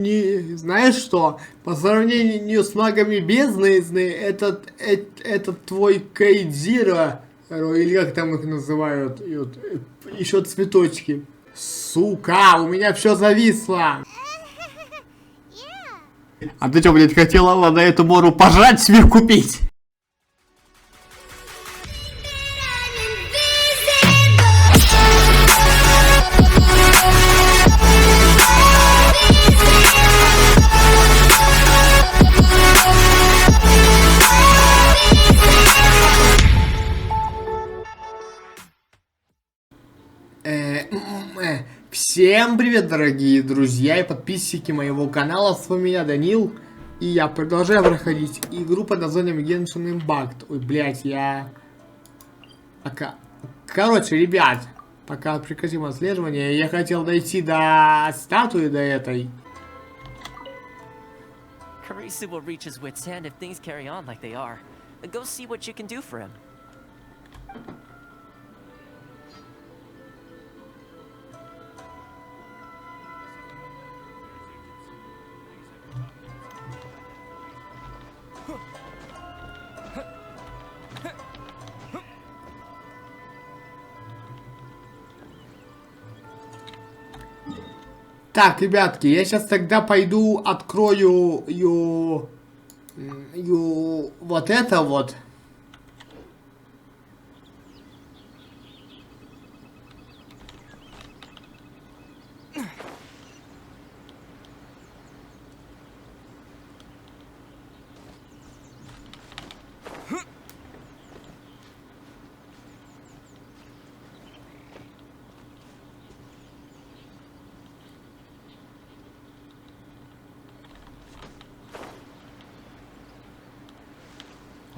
Не, знаешь что? По сравнению с магами бездны, этот твой Кедзиро, или как там их называют, и вот, еще цветочки. Сука, у меня все зависло. А ты что, блядь, хотела на эту мору пожрать себе купить? Всем привет, дорогие друзья и подписчики моего канала, с вами я, Данил, и я продолжаю проходить игру под названием Genshin Impact. Ой, блять, Короче, ребят, пока прекратим отслеживание, я хотел дойти до статуи, до этой. Karisu will reach his wit's end if things carry on like they are. Go see what you can do for him. Так, ребятки, я сейчас тогда пойду открою вот это вот.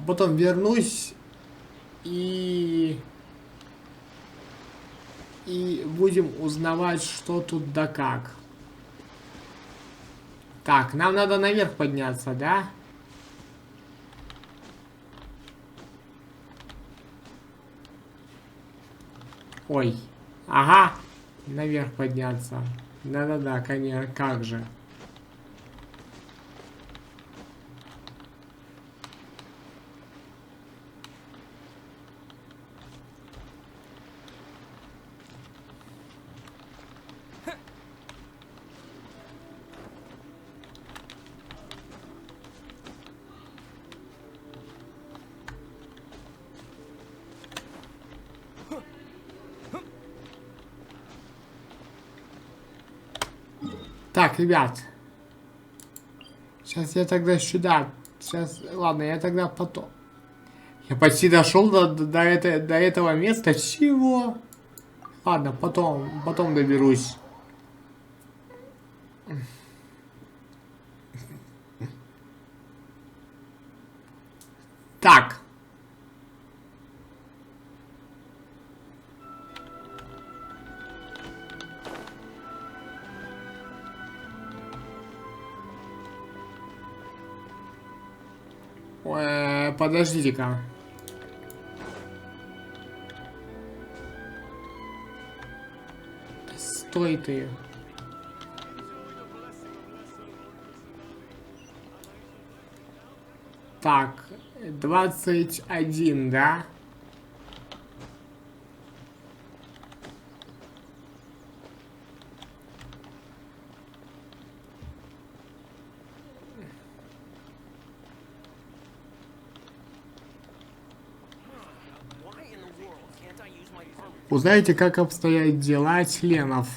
Потом вернусь и будем узнавать, что тут да как. Так, нам надо наверх подняться, да? Ой, ага, наверх подняться. Да-да-да, конечно, как же. Так, ребят. Сейчас я тогда сюда. Сейчас, ладно, я тогда потом. Я почти дошел до этого места. Чего? Ладно, потом доберусь. Так. Подождите-ка. Стой ты. Так, 21, да? Узнаете, как обстоят дела членов.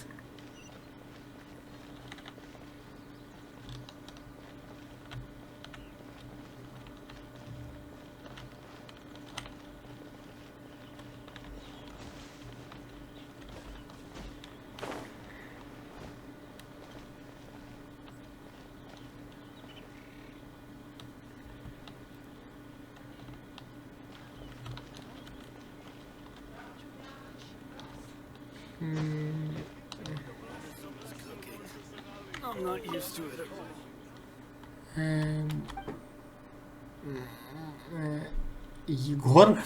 Егор?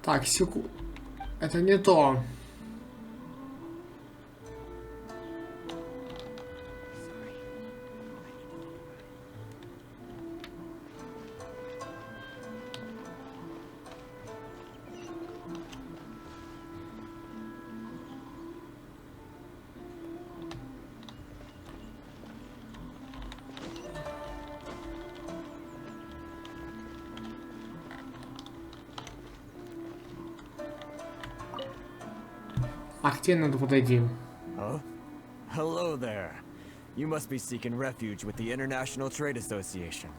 Так, секунду. Это не то. А где надо подойти? Oh? Hello there. You must be seeking refuge with the International Trade Association.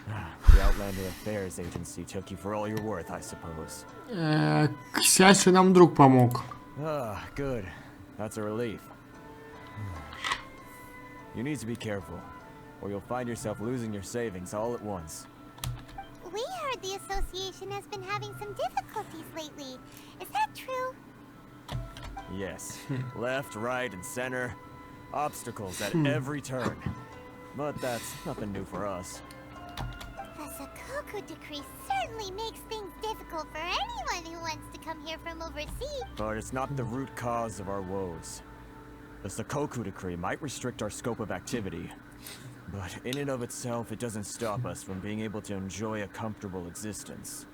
The Outlander Affairs Agency took you for all you're worth, I suppose. К счастью, нам друг помог. Ah, good. That's a relief. You need to be careful, or you'll find yourself losing your savings all at once. We heard the association has been having some difficulties lately. Is that true? Yes. Left, right, and center. Obstacles at every turn. But that's nothing new for us. The Sakoku decree certainly makes things difficult for anyone who wants to come here from overseas. But it's not the root cause of our woes. The Sakoku decree might restrict our scope of activity, but in and of itself, it doesn't stop us from being able to enjoy a comfortable existence.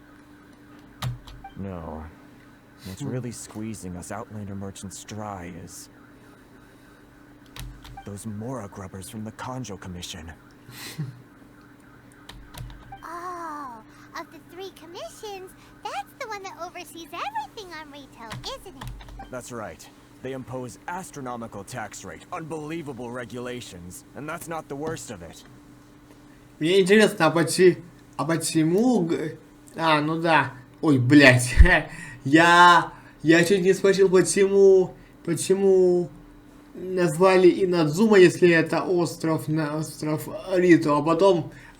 No. What's really squeezing us Outlander merchants dry is those Mora grubbers from the Kanjo Commission. Oh, of the 3 commissions, that's the one that oversees everything on retail, isn't it? That's right. They impose astronomical tax rate, unbelievable regulations, and that's not the worst of it. Мне интересно, а почему... А, ну да. Ой, блядь. Я чуть не спросил, почему назвали Инадзума, если это остров Рито, а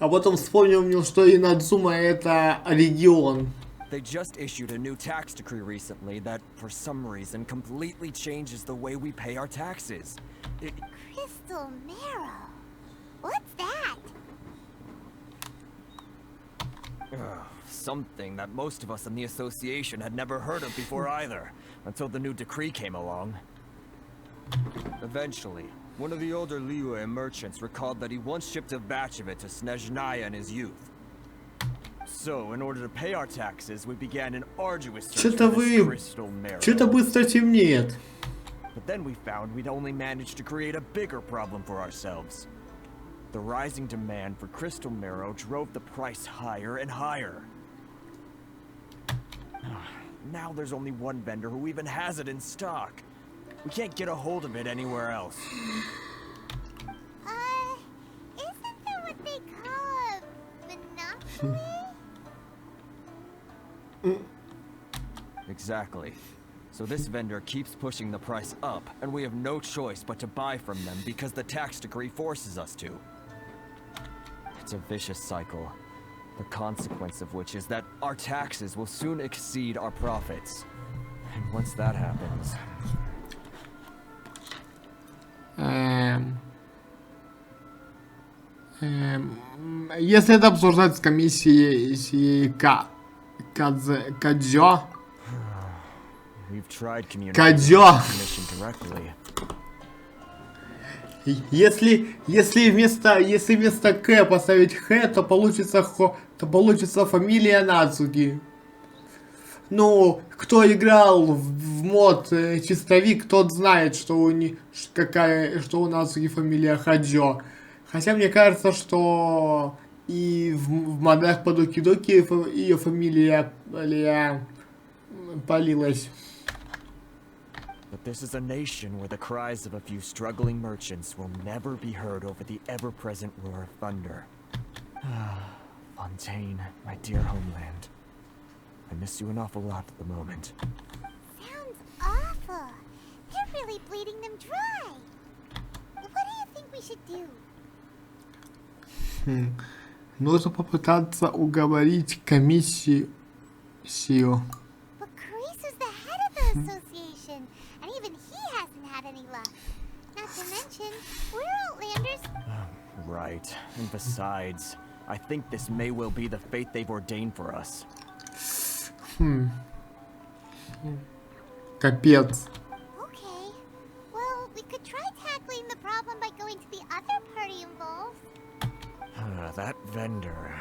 потом вспомнил, что Инадзума это регион. They just issued a new tax decree recently that, for some reason, completely changes the way we pay our taxes. Crystal Marrow. What's that? Something that most of us in the association had never heard of before either, until the new decree came along. Eventually, one of the older Liyue merchants recalled that he once shipped a batch of it to Snezhnaya in his youth. So, in order to pay our taxes, we began an arduous search for this crystal marrow. Что-то быстро темнеет. But then we found we'd only managed to create a bigger problem for ourselves. The rising demand for crystal marrow drove the price higher and higher. Now there's only one vendor who even has it in stock. We can't get a hold of it anywhere else. Isn't there what they call a monopoly? Exactly. So this vendor keeps pushing the price up, and we have no choice but to buy from them because the tax decree forces us to. It's a vicious cycle, the consequence of which is that our taxes will soon exceed our profits. And once that happens... Если это обсуждать с комиссией Кадзё. We've tried communicating with the commission directly. Если вместо К поставить Х, то получится фамилия Нацуки. Ну, кто играл в мод чистовик, тот знает, что у Нацуки фамилия Хаджо. Хотя мне кажется, что и в модах по Доки-Доки ее фамилия полилась. But this is a nation where the cries of a few struggling merchants will never be heard over the ever-present roar of thunder. Fontaine, my dear homeland. I miss you an awful lot at the moment. Sounds awful. They're really bleeding them dry. What do you think we should do? Нужно попытаться уговорить комиссию. But Carice is the head of the association, and even he hasn't had any luck. Not to mention, we're Outlanders. Right. And besides, I think this may well be the fate they've ordained for us. Капец. Okay. Well, we could try tackling the problem by going to the other party involved. That vendor.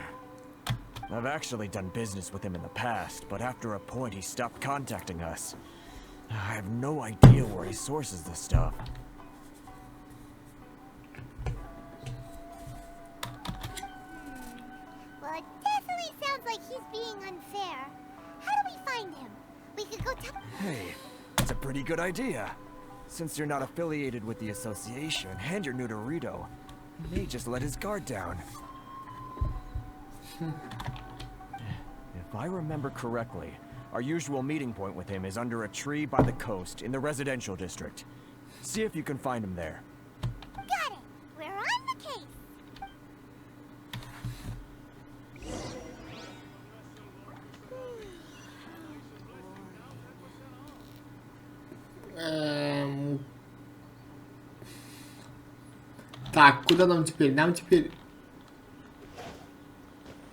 I've actually done business with him in the past, but after a point he stopped contacting us. I have no idea where he sources this stuff. Well, it definitely sounds like he's being unfair. How do we find him? We could go talk. Hey, that's a pretty good idea. Since you're not affiliated with the association and you're new to Rito, you may just let his guard down. If I remember correctly, our usual meeting point with him is under a tree by the coast in the residential district. See if you can find him there. Got it. We're on the case. Так, куда нам теперь? Нам теперь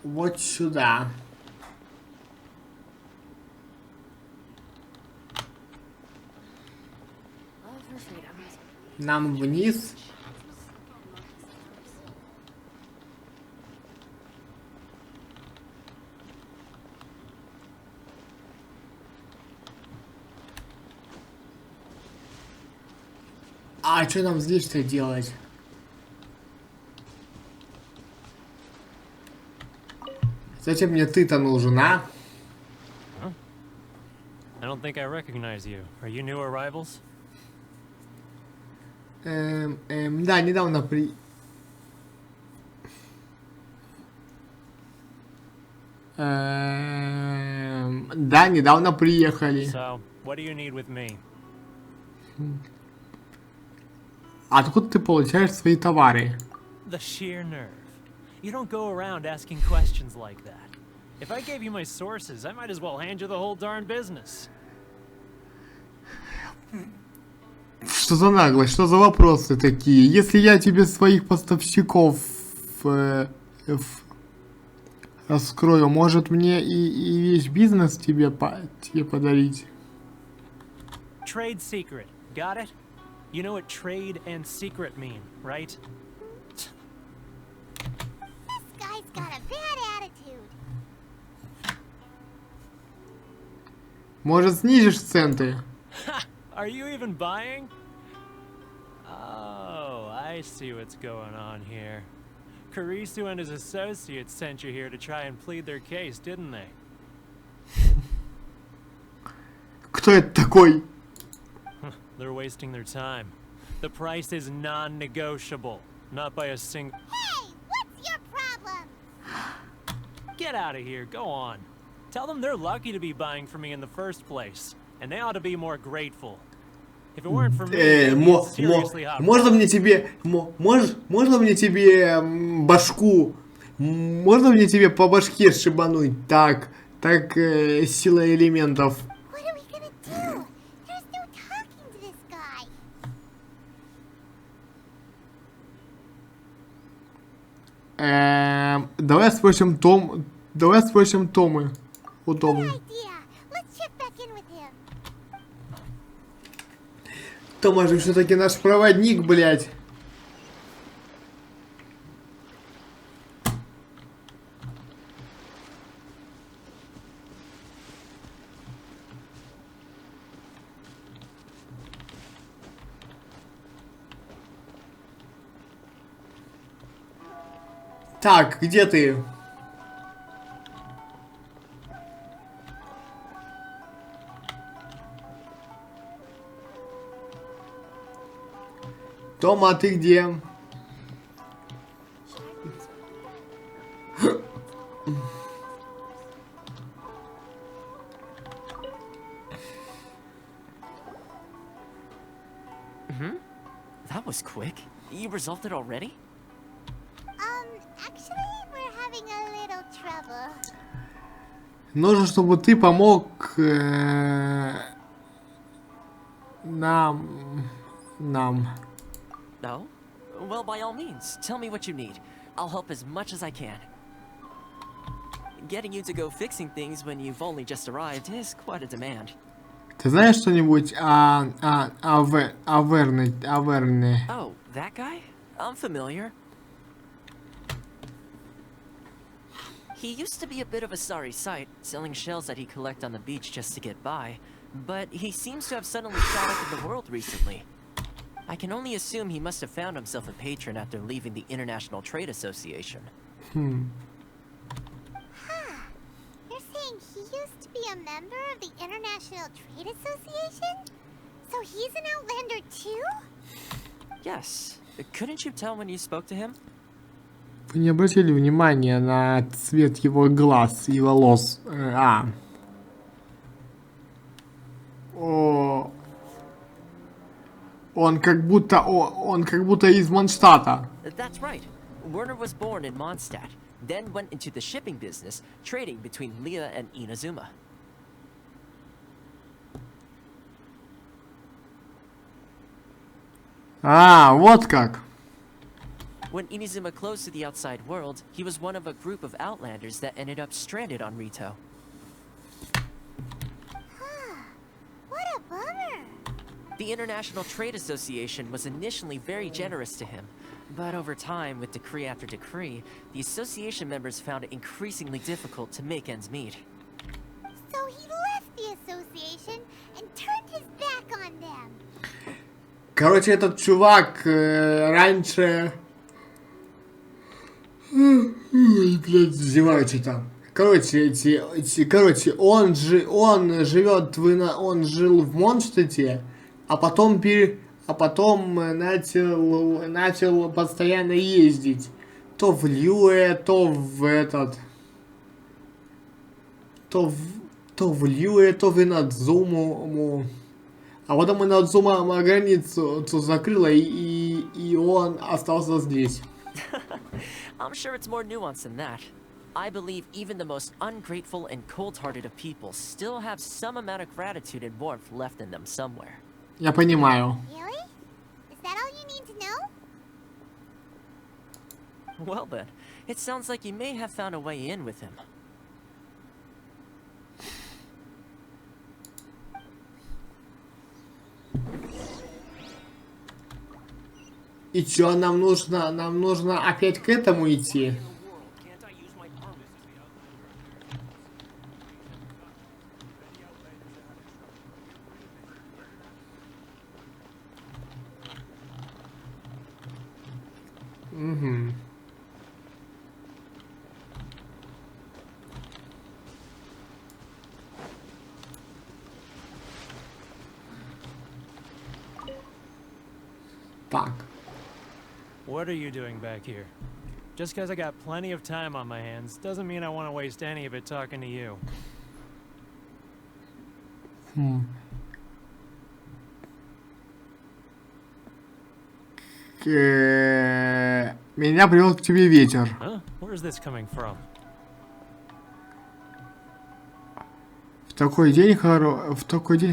вот сюда. Нам вниз. А что нам здесь-то делать? Зачем мне ты-то нужен, а? I don't think I recognize you. Are you new arrivals? Да, недавно да, недавно приехали. So, what do you need with me? Откуда ты получаешь свои товары? The sheer nerve. You don't go around asking questions like that. If I gave you my sources, I might as well hand you the whole darn business. Что за наглость? Что за вопросы такие? Если я тебе своих поставщиков раскрою, может мне и весь бизнес тебе подарить? Trade secret. Got it? You know what trade and secret mean, right? This guy's got a bad attitude. Может снизишь цены? Are you even buying? Oh, I see what's going on here. Kurisu and his associates sent you here to try and plead their case, didn't they? Кто это такой? They're wasting their time. The price is non-negotiable, not by a single... Hey, what's your problem? Get out of here, go on. Tell them they're lucky to be buying from me in the first place, and they ought to be more grateful. If it weren't for me, they'd be seriously hot. Можно мне тебе... Можно мне тебе башку... Можно мне тебе по башке шибануть? Так, сила элементов. What are we gonna do? There's no talking to this guy. Давай спросим Томы. У Томы. Good idea. Let's check back in with him. Тома же все-таки наш проводник, блядь. Так, где ты? Тома, а ты где? That was quick. You resolved it already? Actually, we're having a little trouble. Нужно, чтобы ты помог нам. No? Well, by all means, tell me what you need. I'll help as much as I can. Getting you to go fixing things when you've only just arrived is quite a demand. Ты знаешь что-нибудь о Аверне? Oh, that guy? I'm familiar. He used to be a bit of a sorry sight, selling shells that he collect on the beach just to get by, but he seems to have suddenly shot up in the world recently. I can only assume he must have found himself a patron after leaving the International Trade Association. You're saying he used to be a member of the International Trade Association? So he's an Outlander too? Yes. Couldn't you tell when you spoke to him? Вы не обратили внимания на цвет его глаз и волос? Он как будто из Манштата. That's right. Werner was born in Mondstadt, then went into the shipping business, trading between Leah and Inazuma. Вот как. When Inazuma closed to the outside world, he was one of a group of Outlanders that ended up stranded on Rito. What a bummer. The International Trade Association was initially very generous to him, but over time, with decree after decree, the association members found it increasingly difficult to make ends meet. So he left the association and turned his back on them. Короче, этот чувак раньше... Блядь, зеваю что-то. Короче, он жил в Монштадте, а потом начал постоянно ездить. То в Льюэ, то в Льюэ, то в Инадзуму. А потом Инадзума границу закрыла, и он остался здесь. I'm sure it's more nuanced than that. I believe even the most ungrateful and cold-hearted of people still have some amount of gratitude and warmth left in them somewhere. Я понимаю. Really? Is that all you need to know? Well then, it sounds like you may have found a way in with him. И чё, нам нужно опять к этому идти? Угу. Так. What are you doing back here? Just because I got plenty of time on my hands doesn't mean I want to waste any of it talking to you. Меня привел к тебе ветер. Huh? Where's this coming from? В такой день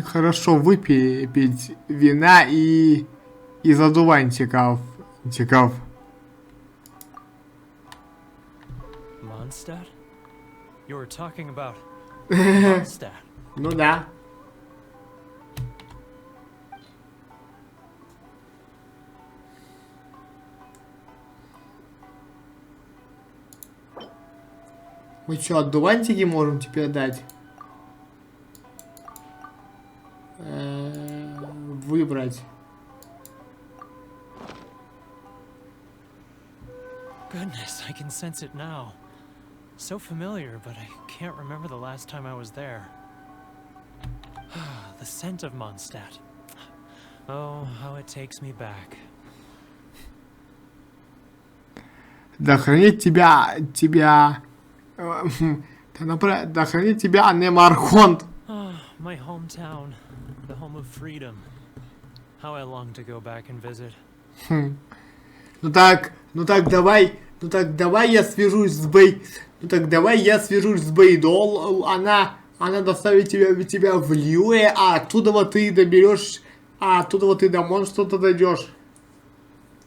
хорошо выпить вина и задувантиков. Mondstadt? You were talking about Mondstadt. Ну да. Мы что, одувантики можем теперь дать? Выбрать. Goodness, I can sense it now. So familiar, but I can't remember the last time I was there. The scent of Mondstadt. Oh, how it takes me back. Да хранит тебя... Да хранит тебя Немархонт. Oh, my hometown. The home of freedom. How I long to go back and visit. Ну так давай я свяжусь с Бейдол, она доставит тебя в Льюэ, а оттуда ты до Монштадта дойдешь.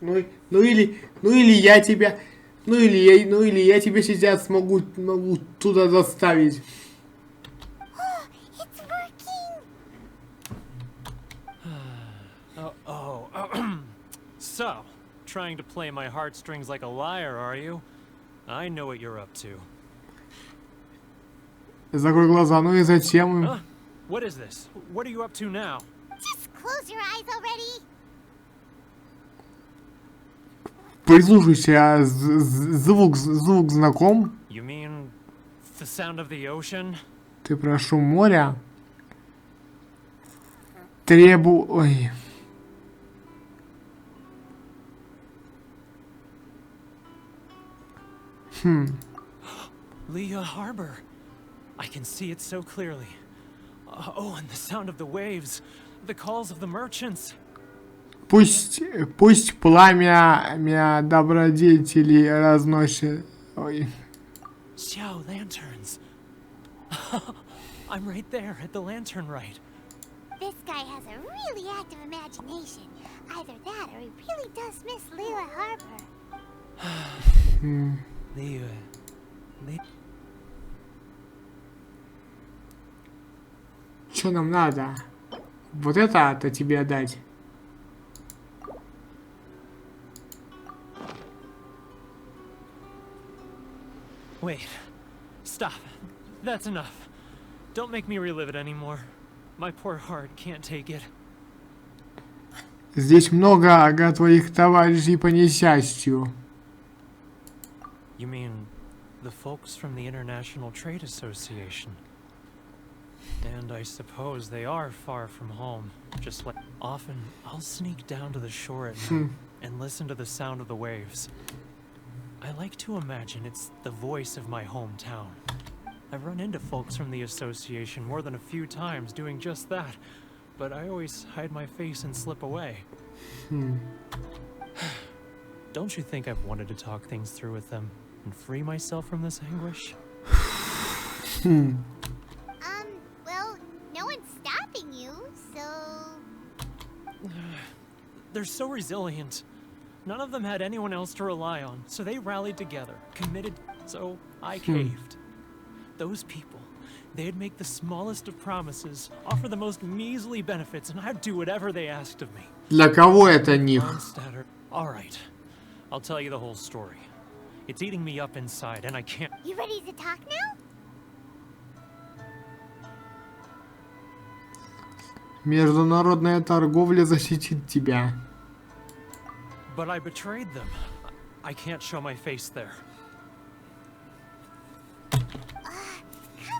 Ну или я тебя Ну или я тебя сейчас могу туда заставить. It's working! So, trying to play my heartstrings like a liar, are you? I know what you're up to. Закрой глаза, ну и зачем им? Huh? What is this? What are you up to now? Just close your eyes already! Прислушайся, а звук знаком? You mean the sound of the ocean? Ты про шум моря? Ой. Leah Harbor. I can see it so clearly. Oh, and the sound of the waves. The calls of the merchants. Пусть пламя добродетелей разносит. Ой. Xiao lanterns. I'm right there at the lantern right. This guy has a really active imagination. Either that or he really does miss Leela Harbor. Leah. Что нам надо? Вот это тебе отдать. Wait. Stop. That's enough. Don't make me relive it anymore. My poor heart can't take it. Здесь много твоих товарищей по несчастью. You mean the folks from the International Trade Association? And I suppose they are far from home. Just like often, I'll sneak down to the shore at night and listen to the sound of the waves. I like to imagine it's the voice of my hometown. I've run into folks from the association more than a few times doing just that, but I always hide my face and slip away. Don't you think I've wanted to talk things through with them and free myself from this anguish? Well, no one's stopping you, so... They're so resilient. None of them had anyone else to rely on, so they rallied together, committed, so I caved. Those people, they'd make the smallest of promises, offer the most measly benefits, and I'd do whatever they asked of me. Для кого это них? All right, I'll tell you the whole story. It's eating me up inside, and I can't... You ready to talk now? Международная торговля защитит тебя. But I betrayed them. I can't show my face there. Come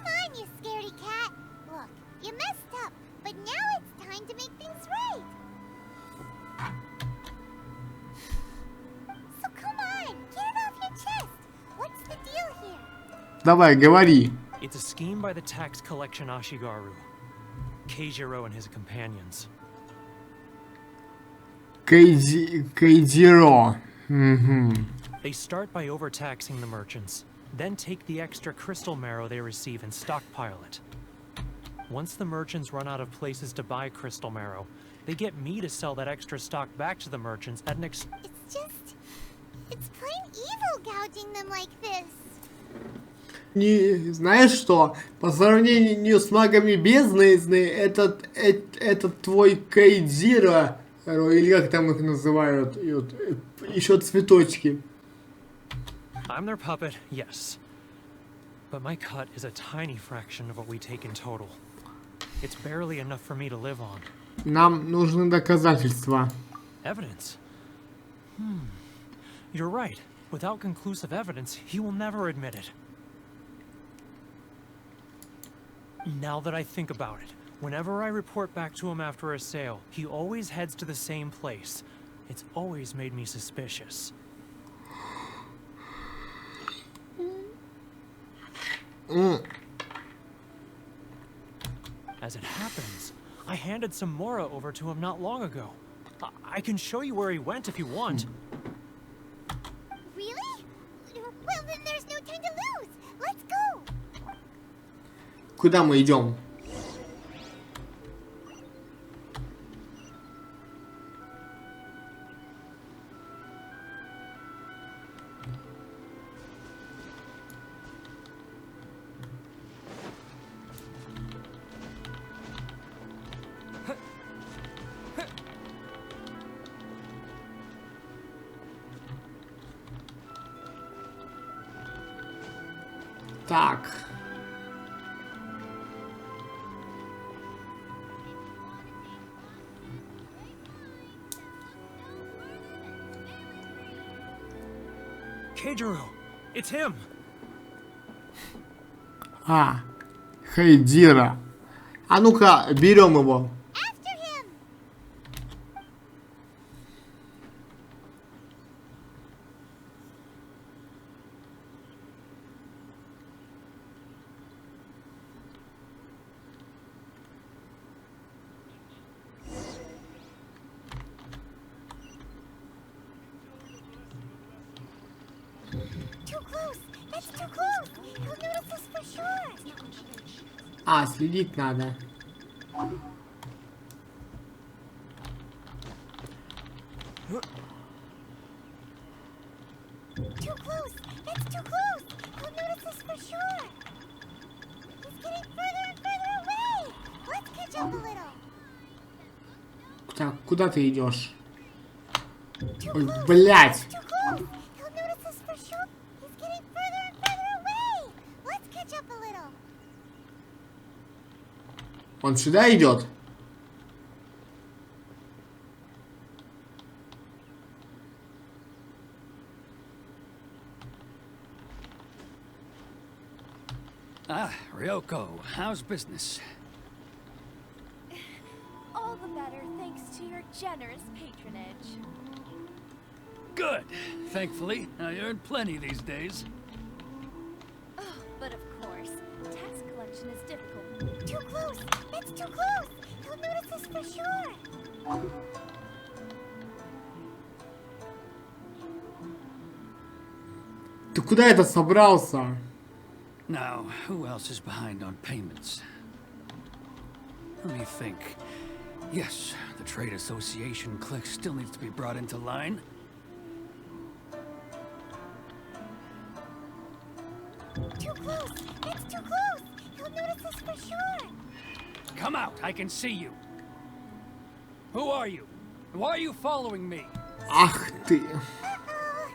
on, you scaredy cat. Look, you messed up, but now it's time to make things right. So come on, get it off your chest. What's the deal here? Давай, говори. It's a scheme by the tax collection Ashigaru. Kejiro and his companions. Кедзиро. They start by overtaxing the merchants, then take the extra crystal marrow they receive and stockpile it. Once the merchants run out of places to buy crystal marrow, they get me to sell that extra stock back to the merchants at an It's plain evil gouging them like this. Не, знаешь что? По сравнению с магами бездны, этот твой Кедзиро, или как там их называют, и вот, еще цветочки. I'm their puppet, yes. But my cut is a tiny fraction of what we take in total. It's barely enough for me to live on. Нам нужны доказательства. Evidence? You're right. Without conclusive evidence, he will never admit it. Now that I think about it, whenever I report back to him after a sale, he always heads to the same place. It's always made me suspicious. As it happens, I handed some Mora over to him not long ago. I can show you where he went if you want. Really? Well, then there's no time to lose. Let's go. Куда мы идем? Так. Kejiro, it's him. А, Кедзиро. А ну-ка, берем его. After him! Too close! That's too close! He'll notice us for sure! А, следить надо. Too close! That's too close! He'll notice us for sure! He's getting further and further away! Let's catch up a little! Так, куда ты идешь? Too Ой, close! блядь! Too close! He'll notice us for sure! He's getting further and further away! Let's catch up a little! Он сюда идет? Ah, Ryoko, how's business? All the better thanks to your generous patronage. Good. Thankfully, I earn plenty these days. Oh, but of course, tax collection is difficult. Too close! That's too close! He'll notice us for sure! Ты куда это собрался? Now, who else is behind on payments? Let me think. Yes, the trade association clique still needs to be brought into line. Too close! That's too close! He'll notice us for sure! Come out, I can see you. Who are you? Why are you following me? Ах ты. Uh-oh!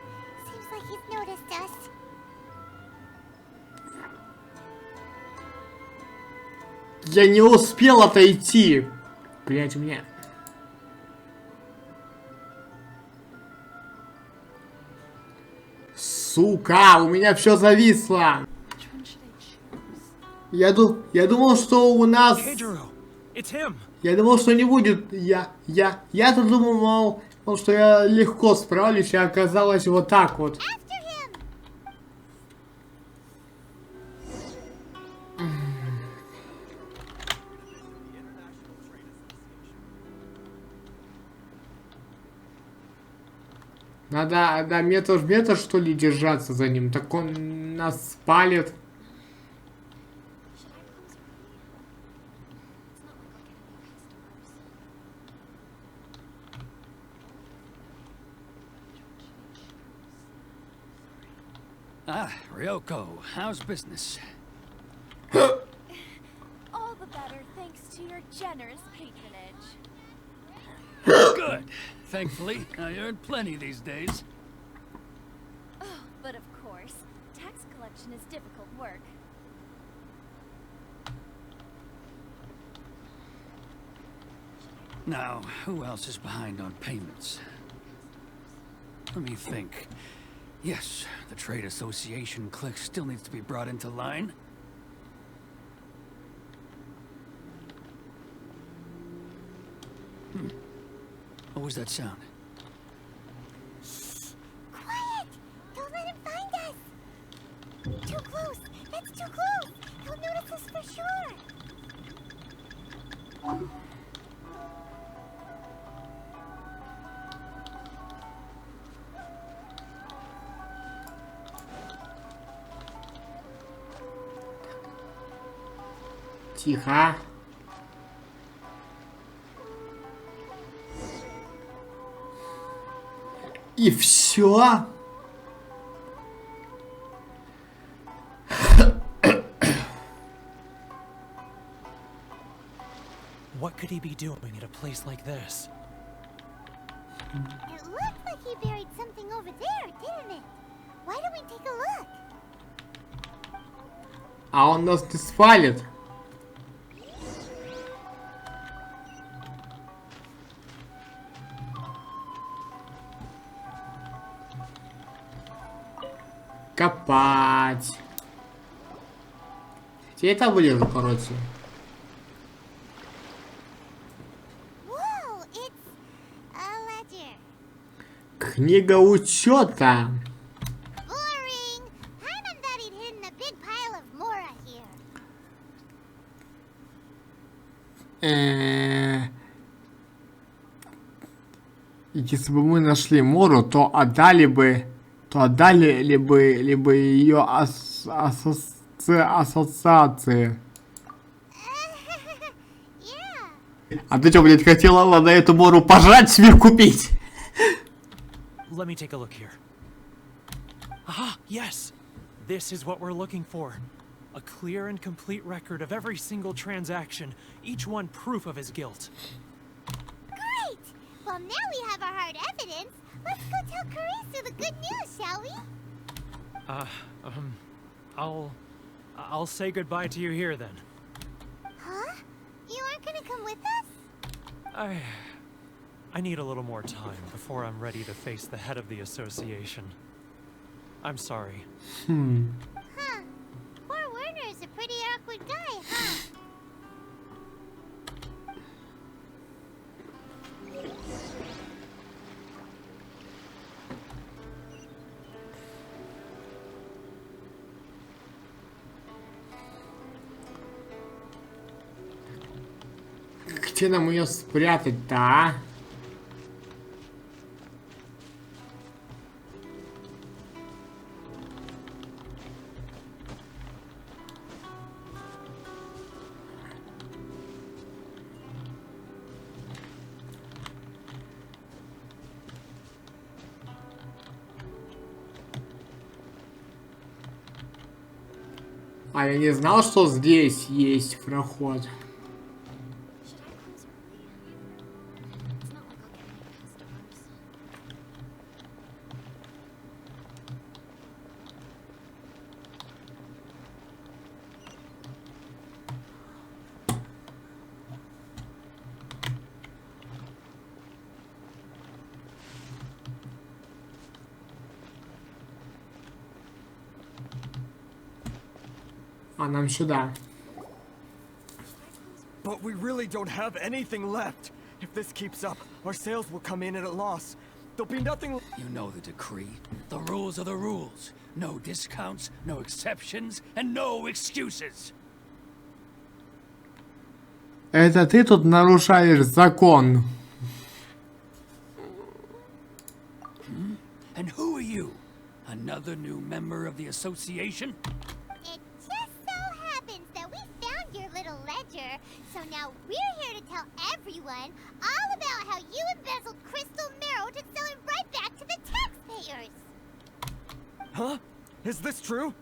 Seems like he's noticed us. Я не успел отойти. Блять, у меня... Сука, у меня все зависло. Я думал, что у нас... Kejiro, it's him. Я думал, что не будет. Я-то думал, что я легко справлюсь, а оказалось вот так вот. After him! Надо метр в метр, что ли, держаться за ним. Так он нас спалит. Ah, Ryoko, how's business? All the better thanks to your generous patronage. Good. Thankfully, I earn plenty these days. Oh, but of course, tax collection is difficult work. Now, who else is behind on payments? Let me think. Yes, the trade association clique still needs to be brought into line. What was that sound? Quiet! Don't let him find us! Too close! That's too close! He'll notice us for sure! Тихо. И все. What could he be doing at a place like this? It looks like he buried something over there, didn't it? Why don't we take a look? А он нас не спалит. Копать. Где это вылезу, короче. Whoa, it's a ledger. Книга учета. Boring. Paimon thought he'd hidden a big pile of Mora here. Если бы мы нашли Мору, то отдали ли бы ее ассоциации. Yeah. А ты что, блядь, хотела на эту Мору пожрать себе купить? Let me take a look here. Aha, yes! This is what we're looking for. A clear and complete record of every single transaction, each one proof of his guilt. Great! Well, now we have our hard evidence. Let's go tell Karisu the good news, shall we? I'll say goodbye to you here then. Huh? You aren't gonna come with us? I need a little more time before I'm ready to face the head of the association. I'm sorry. Huh. Poor Werner's a pretty awkward guy, huh? Где нам ее спрятать-то, а? А я не знал, что здесь есть проход. Should I close early? It's not like I'll get any customers. А нам сюда. But we really don't have anything left. If this keeps up, our sales will come in at a loss. There'll be nothing. You know the decree. The rules are the rules. No discounts, no exceptions, and no excuses. Это ты тут нарушаешь закон. And who are you? Another new member of the association? It just so happens that we found your little ledger, so now we're here to tell everyone all about how you embezzled crystal marrow to sell it right back to the taxpayers. Huh? Is this true?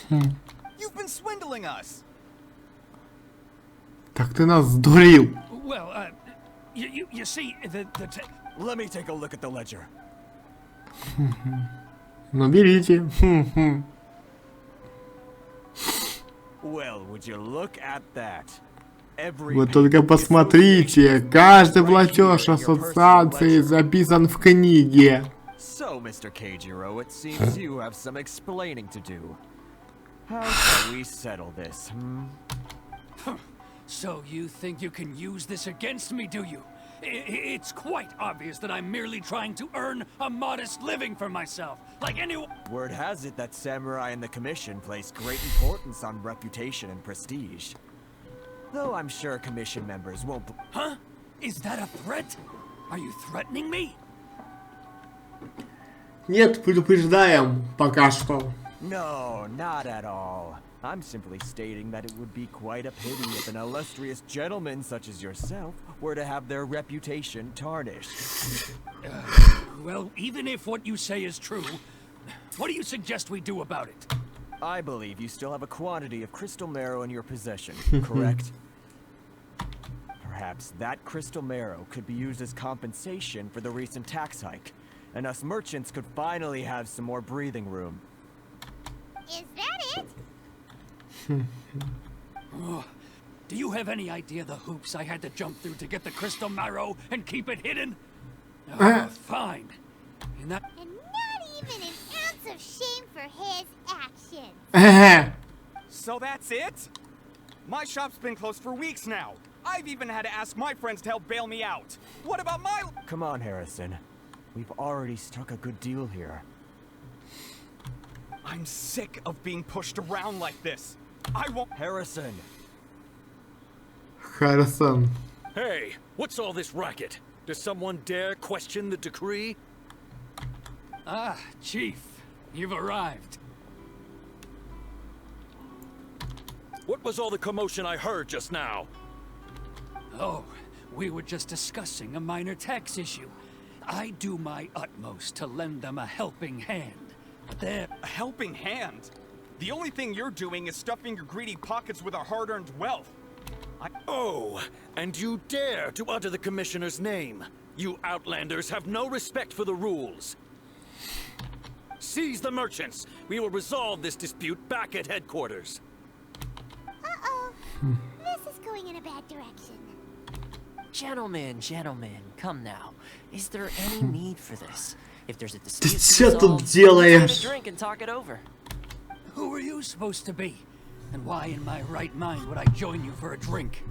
You've been swindling us. Так ты нас сдурил. Well, you see, Let me take a look at the ledger. Ну берите. Well, would you look at that? Every Вы только посмотрите, каждый платеж ассоциации записан в книге. So, Mr. Kejiro, it seems you have some explaining to do. How shall we settle this, So you think you can use this against me, do you? It's quite obvious that I'm merely trying to earn a modest living for myself, like anyone. Word has it that Samurai and the Commission place great importance on reputation and prestige. Though I'm sure Commission members won't... Huh? Is that a threat? Are you threatening me? Нет, предупреждаем пока что. No, not at all. I'm simply stating that it would be quite a pity if an illustrious gentleman such as yourself were to have their reputation tarnished. Well, even if what you say is true, what do you suggest we do about it? I believe you still have a quantity of crystal marrow in your possession, correct? Perhaps that crystal marrow could be used as compensation for the recent tax hike, and us merchants could finally have some more breathing room. Is that it? Oh, do you have any idea the hoops I had to jump through to get the crystal marrow and keep it hidden? Oh, fine. And that... And not even an ounce of shame for his actions. So that's it? My shop's been closed for weeks now. I've even had to ask my friends to help bail me out. What about my... Come on, Harrison. We've already struck a good deal here. I'm sick of being pushed around like this. I won't... Harrison! Харрисон. Hey, what's all this racket? Does someone dare question the decree? Ah, Chief, you've arrived. What was all the commotion I heard just now? Oh, we were just discussing a minor tax issue. I do my utmost to lend them a helping hand. But they're... A helping hand? The only thing you're doing is stuffing your greedy pockets with our hard-earned wealth. Oh, and you dare to utter the Commissioner's name. You outlanders have no respect for the rules. Seize the merchants. We will resolve this dispute back at headquarters. Uh-oh. This is going in a bad direction. Gentlemen, come now. Is there any need for this? If there's a dispute, Ты чё тут let's делаешь? have a drink and talk it over. Who are you supposed to be? And why in my right mind would I join you for a drink?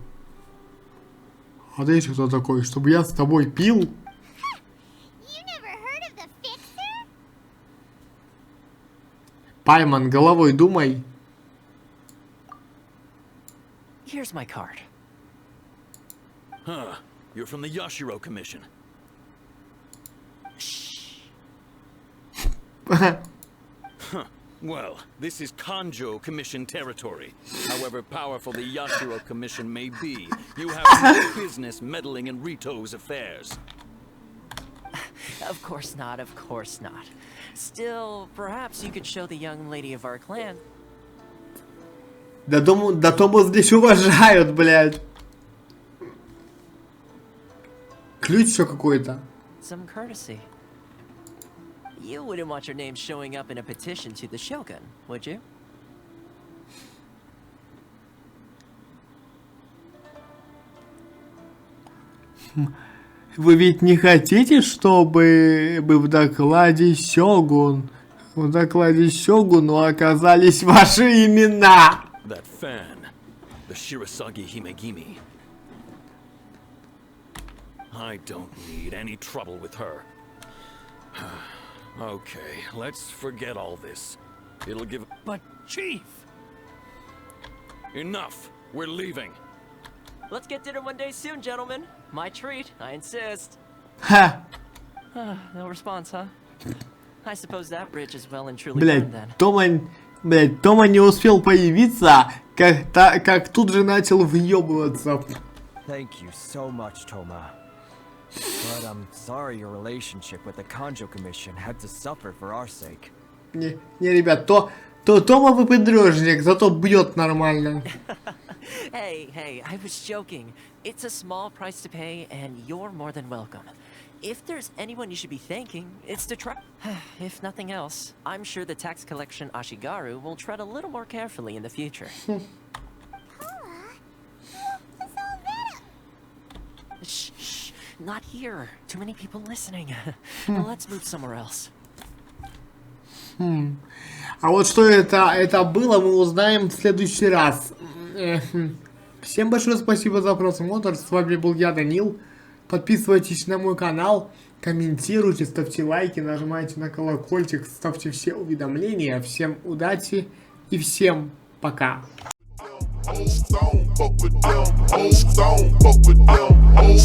А ты еще кто такой, чтобы я с тобой пил? You never heard of the fixer? Пайман, головой думай. Here's my card. Huh. You're from the Yashiro Commission. Well, this is Kanjo Commission territory. However powerful the Yashiro Commission may be, you have no business meddling in Rito's affairs. Of course not, of course not. Still, perhaps you could show the young lady of our clan. Да Тому здесь уважают, блядь. Ключ еще какой-то. Some courtesy. You wouldn't want your name showing up in a petition to the Shogun, would you? Вы ведь не хотите, чтобы в докладе Сёгуну оказались ваши имена? That fan, the Shirasagi Himegimi. I don't need any trouble with her. Okay, let's forget all this. It'll give... But, Chief! Enough! We're leaving. Let's get dinner one day soon, gentlemen. My treat, I insist. Ха! No response, huh? I suppose that bridge is well and truly burned then. Тома не успел появиться, как тут же начал въебываться. Thank you so much, Toma. But I'm sorry your relationship with the Kanjo Commission had to suffer for our sake. Не, ребят, Тома выпендрежник, зато бьет нормально. Hey, I was joking. It's a small price to pay, and you're more than welcome. If there's anyone you should be thanking, it's to try. If nothing else, I'm sure the tax collection Ashigaru will tread a little more carefully in the future. Shh, not here. Too many people listening. Let's move somewhere else. А вот что это было, мы узнаем в следующий раз. Всем большое спасибо за просмотр. С вами был я, Данил. Подписывайтесь на мой канал, комментируйте, ставьте лайки, нажимайте на колокольчик, ставьте все уведомления. Всем удачи и всем пока. Old zone, fuck with them. Old zone, fuck with them. Old